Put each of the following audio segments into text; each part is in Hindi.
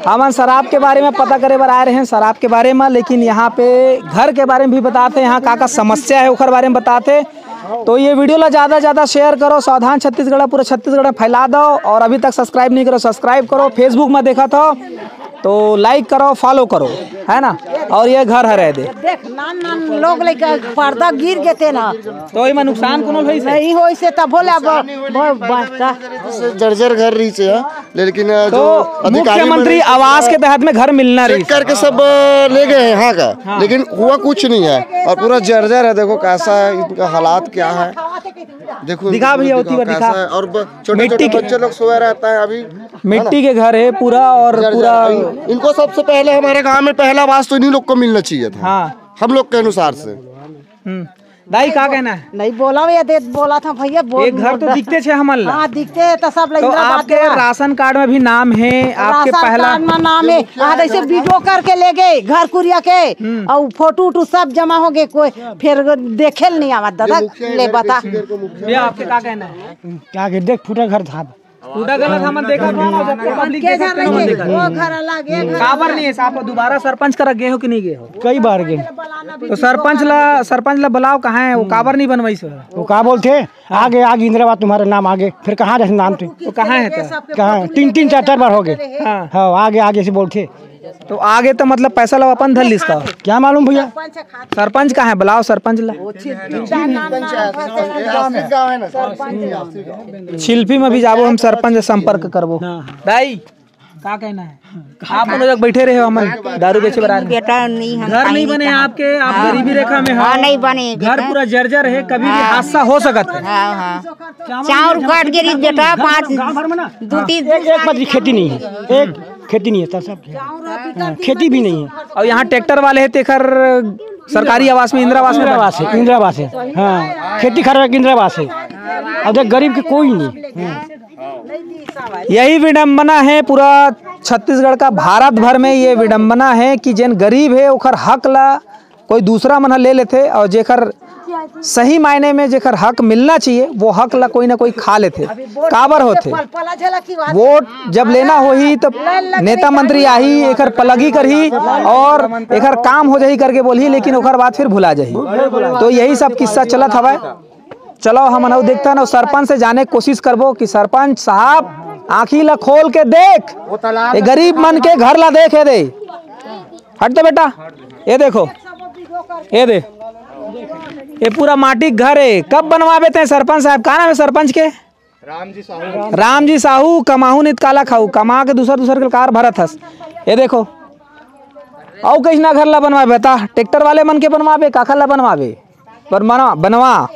हम शराब के बारे में पता करे बार आए रहे हैं, शराब के बारे में, लेकिन यहाँ पे घर के बारे में भी बताते हैं, यहाँ का समस्या है उखर बारे में बताते। तो ये वीडियो ला ज़्यादा से ज़्यादा शेयर करो, सावधान छत्तीसगढ़ पूरे छत्तीसगढ़ में फैला दो। और अभी तक सब्सक्राइब नहीं करो सब्सक्राइब करो, फेसबुक में देखा था तो लाइक करो फॉलो करो, है ना। और ये घर है दे देख नान लोग लेके पर्दा गिर गए थे ना, तो इमा नुकसान कोनो नहीं होई से तब बोले जर्जर घर रही है, लेकिन तो मुख्यमंत्री आवास के तहत में घर मिलना रही करके सब ले गए यहाँ का, लेकिन हुआ कुछ नहीं है और पूरा जर्जर है। देखो कैसा है, इनका हालात क्या है, देखो दिखा भैया दिखा। और छोटे बच्चे लोग सोया रहता है, अभी मिट्टी के घर है पूरा। और पूरा इनको सबसे पहले हमारे गांव में पहला आवास तो इन्हीं लोग को मिलना चाहिए था। हाँ। हम लोग के अनुसार से। दाई क्या कहना है? नहीं बोला बोला था भैया एक घर तो दिखते छे हमल। हाँ दिखते तो सब तो आपके राशन कार्ड में भी नाम है, आपके पहला नाम है। ऐसे वीडियो करके ले गए घर कुरिया के और फोटो वोटो सब जमा हो गए, कोई फिर देखे नहीं आवा दादा ले बता। ये आपके क्या कहना है? क्या देख फूटा घर था, टूटा गलत हम देखा काबर नहीं है साहब। दोबारा सरपंच कर गए हो कि नहीं गए हो? कई बार गए। तो सरपंच ला बुलाओ, कहाँ है वो? काबर नहीं बनवाई सो वो कहा बोलते आगे आगे इंदिराबाद तुम्हारा नाम आगे, फिर कहाँ रहे नाम थे? तो कहाँ है? कहाँ 3-3 4-4 बार हो गए। हाँ आगे आगे से बोलते। तो आगे तो मतलब पैसा लो अपन धर लिस का, क्या मालूम भैया। सरपंच कहाँ है? बुलाओ सरपंच ला। शिल्पी में भी जाबो, हम सरपंच से संपर्क करबो। दाई क्या कहना है? आप लोग बैठे रहे हो, हम दारू बेचे बरा बेटा नहीं, घर नहीं बने आपके, आप गरीबी रेखा में हो, नहीं बने, घर पूरा जर्जर है, कभी भी हादसा हो सकता है। चाउर काट गिरी बेटा 5-2-3 एक बात खेती नहीं है, एक खेती नहीं है, सब खेती भी नहीं है। और यहाँ ट्रैक्टर वाले है तेखर सरकारी आवास में इंदिरावास है। हाँ खेती खा इंदिरावास है, अब देख गरीब के कोई नहीं। यही विडम्बना है पूरा छत्तीसगढ़ का, भारत भर में ये विडम्बना है कि जिन गरीब है ओखर हक ला कोई दूसरा मन ले लेते, और जेकर सही मायने में जेकर हक मिलना चाहिए वो हक ला कोई ना कोई खा लेते। काबर होते वोट जब लेना हो ही तो नेता मंत्री आही एकर पलगी करही और एकर काम हो जाही करके बोलही, लेकिन ओकर बाद फिर भुला जाही। तो यही सब किस्सा चलत हवा। चलो हम देखता ना सरपंच से जाने की कोशिश करबो कि सरपंच साहब आँखी ला खोल के देख, ये गरीब मन के घर ला देख। दे हट दे बेटा, ये देखो ये दे, ये पूरा माटी घर है। कब बनवावे थे सरपंच साहब? कहा नाम है सरपंच के? राम जी साहू। कमाहू नित काला खाऊ, कमा के दूसर के कार भरत हस। ये देखो औ कैसना घर ला बनवावे बता? ट्रैक्टर वाले मन के बनवावे, काखा ला बनवावे? पर बनवा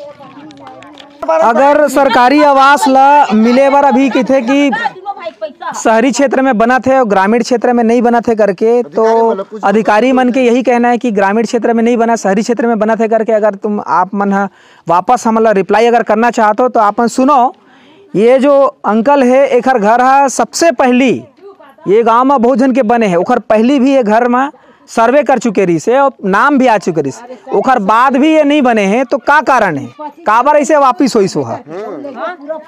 अगर सरकारी आवास ला मिले बार अभी कहते कि शहरी क्षेत्र में बना थे और ग्रामीण क्षेत्र में नहीं बना थे करके, तो अधिकारी मन के यही कहना है कि ग्रामीण क्षेत्र में नहीं बना, शहरी क्षेत्र में बना थे करके। अगर तुम आप मन वापस हमला रिप्लाई अगर करना चाहते हो तो आप सुनो। ये जो अंकल है एक घर है, सबसे पहली ये गांव में बहुत जन के बने हैं, ओखर पहली भी ये घर में सर्वे कर चुके रही से और नाम भी आ चुके रही से, ओखर बाद भी ये नहीं बने हैं। तो का कारण है? काबर ऐसे वापिस होई सो है?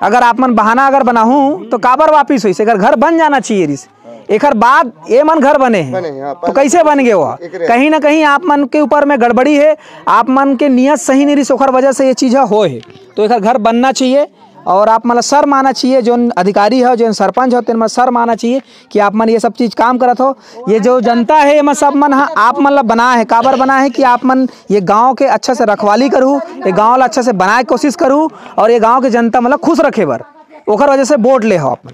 अगर आप मन बहाना अगर बनाहूं तो काबर वापिस होई से? अगर घर बन जाना चाहिए रिस, एकर बाद ये मन घर बने हैं तो कैसे बन गए? वो कहीं ना कहीं आप मन के ऊपर में गड़बड़ी है, आप मन के नियत सही नहीं रही, ओखर वजह से ये चीज़ हो है। तो एक घर बनना चाहिए और आप मतलब सर माना चाहिए, जो अधिकारी है जो सरपंच होते हैं सर माना चाहिए कि आप मन ये सब चीज़ काम करत हो। ये जो जनता है ये सब मन आप मतलब बना है, काबर बना है कि आप मन ये गांव के अच्छा से रखवाली करूँ, ये गांव ला अच्छा से बनाए कोशिश करूँ और ये गांव के जनता मतलब खुश रखे बर, ओखर वजह से वोट ले हो आप मन।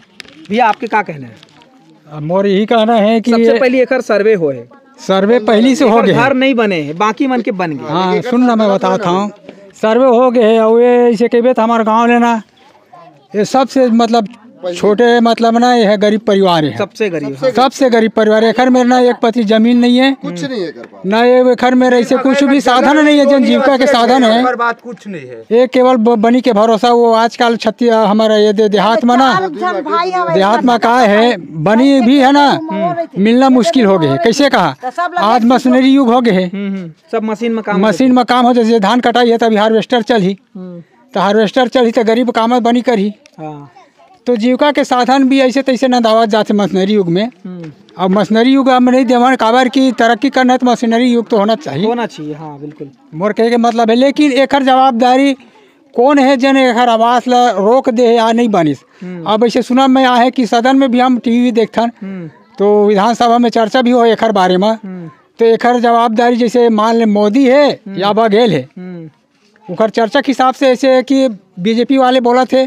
भैया आपके क्या कहना है? मोर यही कहना है कि सबसे पहले एक सर्वे हो है, सर्वे पहली से हो गए, घर नहीं बने हैं, बाकी मन के बन गए। हाँ सुनना मैं बताता हूँ, सर्वे हो गए और ये इसे कहे तो हमारा गाँव लेना ये सबसे मतलब छोटे मतलब ना, ये है गरीब परिवार है, सबसे गरीब परिवार है। घर में ना एक पति जमीन नहीं है, कुछ नहीं है ना ये घर में ऐसे कुछ भी साधन नहीं है, जन जीविका के साधन है बात कुछ नहीं है, ये केवल बनी के भरोसा। वो आजकल हमारा ये देहात में ना, देहात में कहा है बनी भी है ना, मिलना मुश्किल हो गए। कैसे कहा? आज मशीनरी युग हो गए है, सब मशीन में काम हो। जैसे धान कटाई है तभी हार्वेस्टर चल ही, तो हार्वेस्टर चल ही तो गरीब काम बनी कर ही। तो जीविका के साधन भी ऐसे तैसे न दावत जाते मशीनरी युग में। अब मशीनरी युग में नहीं देवन काबर की तरक्की करना है तो मशीनरी युग तो होना चाहिए। हाँ बिल्कुल। मोर कहे के मतलब है, लेकिन एकर जवाबदारी कौन है जन एकर आवास ला रोक दे या नहीं बनिस। अब ऐसे सुना मैं आहे कि सदन में भी हम टीवी देखथन तो विधानसभा में चर्चा भी हो एकर बारे में। तो एकर जवाबदारी जैसे मान ले मोदी है या बघेल है, उकर चर्चा के हिसाब से ऐसे कि बीजेपी वाले बोला थे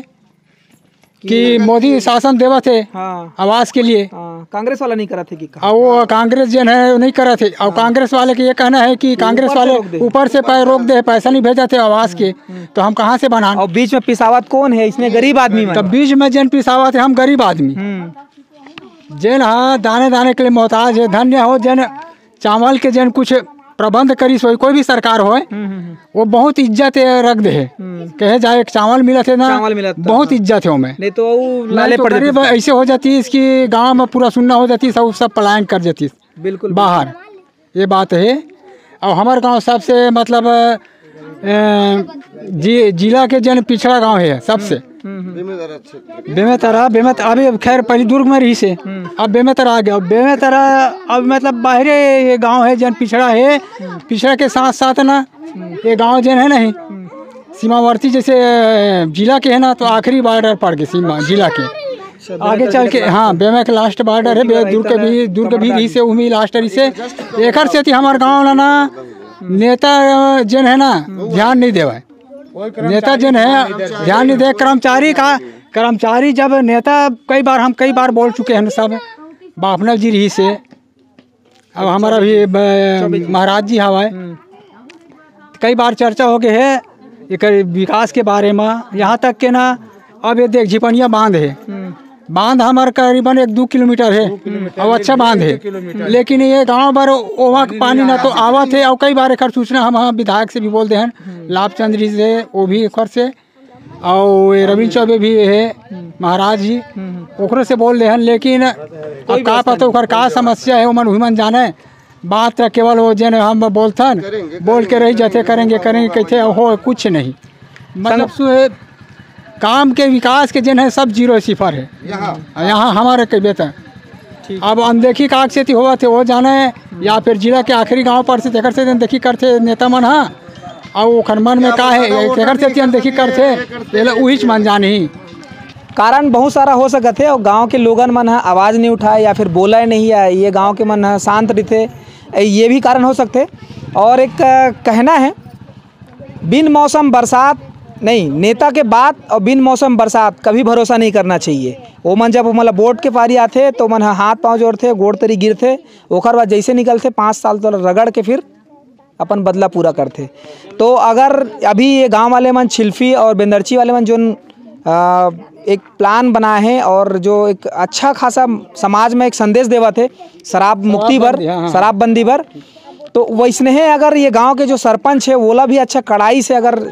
कि मोदी शासन देवा थे आवास के लिए। कांग्रेस वाला नहीं करा थे कि और वो कांग्रेस जन है नहीं करा थे। और कांग्रेस वाले के ये कहना है कि कांग्रेस वाले ऊपर से रोक दे, पैसा नहीं भेजा थे आवास के, तो हम कहाँ से बना। और बीच में पिसावत कौन है इसमें? गरीब आदमी। तब बीच में जन पिसावत है हम गरीब आदमी जन हाँ दाने दाने के लिए मोहताज है। धन्य हो जन चावल के जन कुछ प्रबंध करी सोई कोई भी सरकार हो वो बहुत इज्जत रख दे है। कहे जाए चावल मिला थे ना, बहुत इज्जत है में। नहीं तो लाले पड़ जाती ऐसे हो जाती है इसकी गांव में पूरा सुनना हो जाती, सब पलायन कर जाती बिल्कुल बाहर। ये बात है। और हमारे गांव सबसे मतलब जिला के जन पिछड़ा गांव है सबसे। बेमेतरा अभी खैर पहले दुर्ग में रही से, अब बेमेतरा आ गया। बेमेतरा अब मतलब बाहरे ये गांव है जन पिछड़ा है। पिछड़ा के साथ साथ ना ये गांव जन है नहीं सीमावर्ती जैसे जिला के है ना, तो आखिरी बॉर्डर पड़ गए सीमा जिला के। आगे चल के हाँ बेमे के लास्ट बॉर्डर है। दुर्ग भी रही से उमी लास्ट रही से एकर से थी हमारे गाँव ना नेता जन है ना ध्यान नहीं देवा। नेता जन है ध्यान नहीं दे। कर्मचारी जब नेता हम कई बार बोल चुके हैं सब बापना जी रही से। अब हमारा भी महाराज जी हवा है, कई बार चर्चा हो गई है एक विकास के बारे में। यहाँ तक के ना अब ये देख झिपनिया बांध है, बांध हमारे करीबन 1-2 किलोमीटर है और अच्छा बांध है। लेकिन ये गांव भर ओवा पानी ना तो आवा थे। और कई बार एक सूचना हम विधायक से भी बोलते हैं, लाभचंद जी से वो भी एक से, और रविंद्र चौबे भी है महाराज जी ओकरे से बोल रहे हैं। लेकिन अब का पता ओकर का समस्या है वो मन जाने। बात केवल वो जन हम बोलथन बोल के रही जाते करेंगे कहते हो कुछ नहीं। मतलब काम के विकास के जन है सब 0-0 है यहाँ हमारे कई बेहतर। अब अनदेखी काग से हुआ थे वो जाने या फिर जिला के आखिरी गांव पर से तेकर से अनदेखी करते नेता मन। हाँ और मन में का है तेकर से अनदेखी करते वही मन जाने ही कारण बहुत सारा हो सकते और गांव के लोगन मन आवाज़ नहीं उठाए या फिर बोला नहीं है। ये गांव के मन शांत रहते, ये भी कारण हो सकते। और एक कहना है बिन मौसम बरसात नहीं, नेता के बात और बिन मौसम बरसात कभी भरोसा नहीं करना चाहिए। वो मन जब मतलब वोट के पारी आते तो मन हाथ पाँव जोड़ते गोड़ तरी गिरते, ओकर बाद जैसे निकलते 5 साल तो रगड़ के फिर अपन बदला पूरा करते। तो अगर अभी ये गांव वाले मन छिल्फी और बेंदरची वाले मन जो एक प्लान बनाए हैं और जो एक अच्छा खासा समाज में एक संदेश देवा थे शराब मुक्ति पर, शराबबंदी पर, तो वैसने है अगर ये गांव के जो सरपंच है वोला भी अच्छा कड़ाई से अगर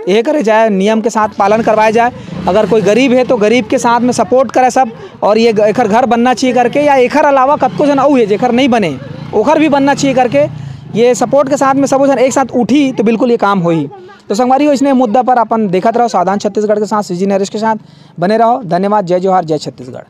ये करे जाए, नियम के साथ पालन करवाया जाए। अगर कोई गरीब है तो गरीब के साथ में सपोर्ट करे सब, और ये एकर घर बनना चाहिए करके, या एकर अलावा कतको जन है जेकर नहीं बने ओखर भी बनना चाहिए करके ये सपोर्ट के साथ में सब जन एक साथ उठी तो बिल्कुल ये काम हो ही। तो संगवारी हो इसने मुद्दा पर अपन देखते रहो सावधान छत्तीसगढ़ के साथ, सीजी नरेश के साथ बने रहो। धन्यवाद। जय जोहार, जय छत्तीसगढ़।